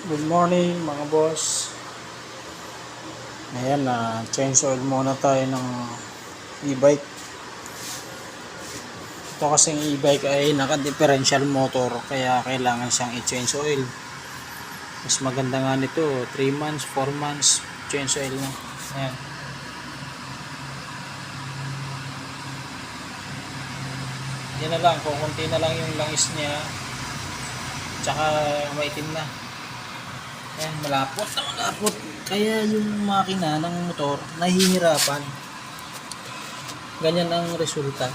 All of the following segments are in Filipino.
Good morning mga boss. Ayan na, change oil muna tayo ng e-bike. Ito kasing e-bike ay naka-differential motor kaya kailangan siyang i-change oil. Mas maganda nga nito, 3 months, 4 months change oil na. Ayan. Yan na lang, kukunti na lang yung langis niya. Tsaka maitim na. Ayan, malapot na malapot. Kaya yung makina ng motor nahihirapan. Ganyan ang resulta.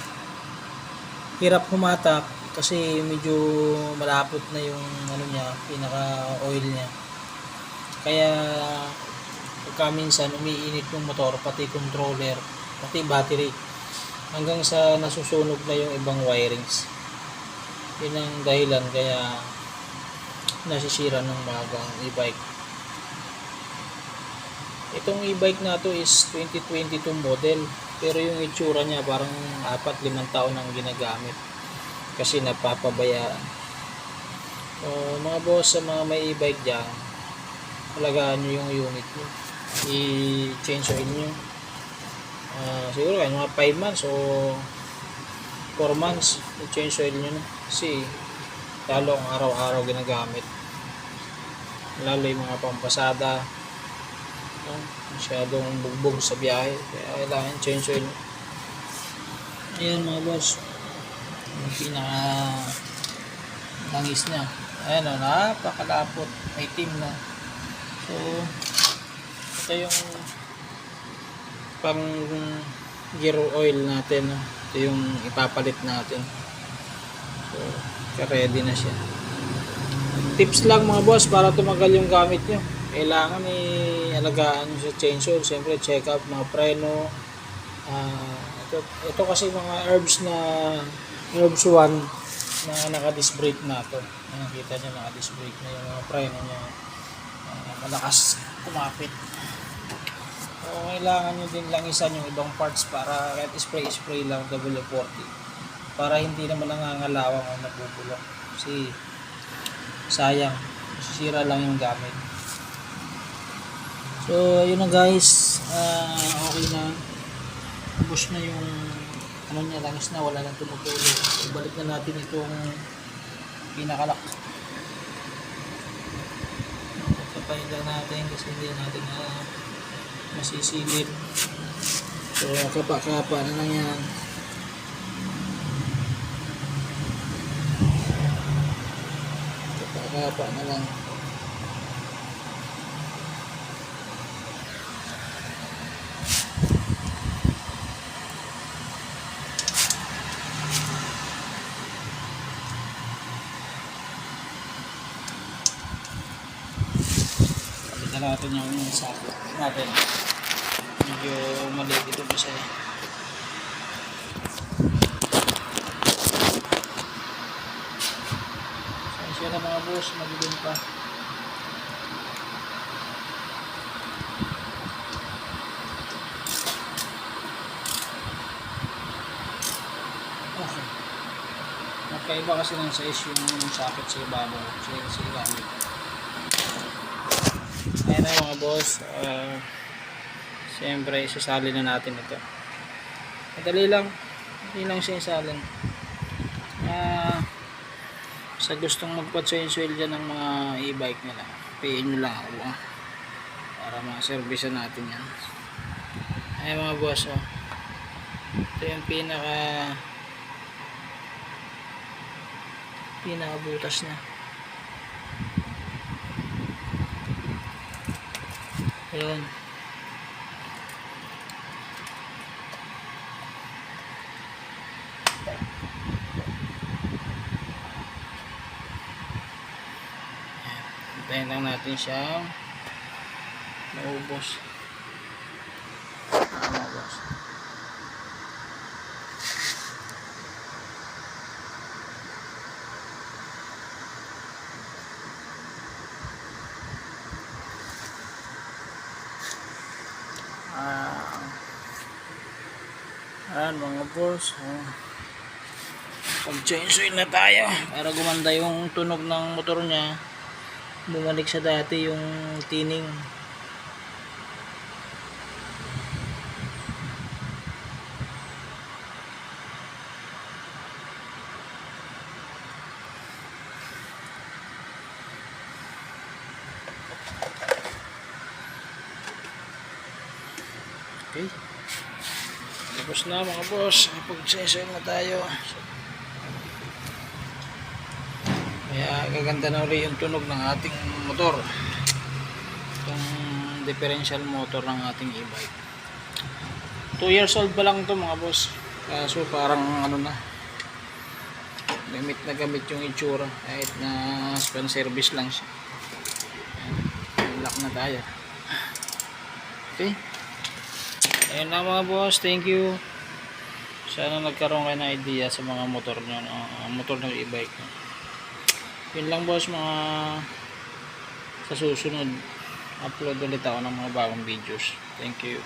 Hirap humatak kasi medyo malapot na yung ano niya, pinaka oil niya. Kaya pagka minsan umiinit yung motor, pati controller, pati battery, hanggang sa nasusunog na yung ibang wirings. Yun ang dahilan kaya nasisira ng magang e-bike. Itong e-bike na to is 2022 model, pero yung itsura niya parang 4-5 taon nang ginagamit kasi napapabayaan. So mga boss, sa mga may e-bike dyan, alagaan nyo yung unit nyo, i-change oil nyo. Siguro kayo mga 5 months o 4 months i-change oil nyo na, kasi lalo ang araw-araw ginagamit, lalo yung mga pampasada, masyadong bugbog sa biyahe, kaya kailangan change oil. Ayan mga boss, yung pinaka langis nya, ayan o, napakalapot, may team na. So ito yung pang gear oil natin, ito yung ipapalit natin. So ready na siya. Tips lang mga boss, para tumagal yung gamit nyo, kailangan i-alagaan nyo sa change oil. Siyempre check up mga preno. Ito kasi mga herbs 1 na naka-disc brake na to. Nakikita nyo, naka-disc brake na yung mga preno nya, malakas kumapit. So kailangan nyo din langisan yung ibang parts para kahit spray lang W40, para hindi naman nangangalawang o nabubulok, kasi sayang, masisira lang yung gamit. So yun na guys, okay na, ubos na yung ano niya, langis na, wala nang tumutulo. Ibalik na natin itong pinakalak. Tapayin lang natin kasi hindi natin masisilip. So kapa-kapa na lang yan. Kapa na lang. Palitan natin yung sakit natin. Medyo maliit ito kasi. Siya na mga boss, magilim pa. Okay. Magkaiba kasi ng size yung socket sa ibabaw, sa ilalim. Ayan na mga boss. Siyempre isasali na natin ito. Madali lang. Hindi lang siya isalin. Sa gustong magpa-change oil dyan ng mga e-bike nila, payin nyo lang ako para ma-service natin yan. Ay mga boss, ito yung pinakabutas na. Ayun. Hintayin lang natin siyang maubos. Maubos. Ayan mga boss, pag change oil na tayo para gumanda yung tunog ng motor nya. bumalik sa dati yung tining. Okay. Tapos na mga boss, pag-session na tayo. Kaya gaganda na ulit yung tunog ng ating motor. Itong differential motor ng ating e-bike. 2 years old pa lang to mga boss. So parang ano na, gamit na gamit yung itsura. Kahit na span service lang siya. Lock na tayo. Okay. Ayun na mga boss, thank you. Sana nagkaroon kayo ng idea sa mga motor nyo, motor ng e-bike. Yun lang boss, mga sa susunod upload ulit ako ng mga bagong videos. Thank you.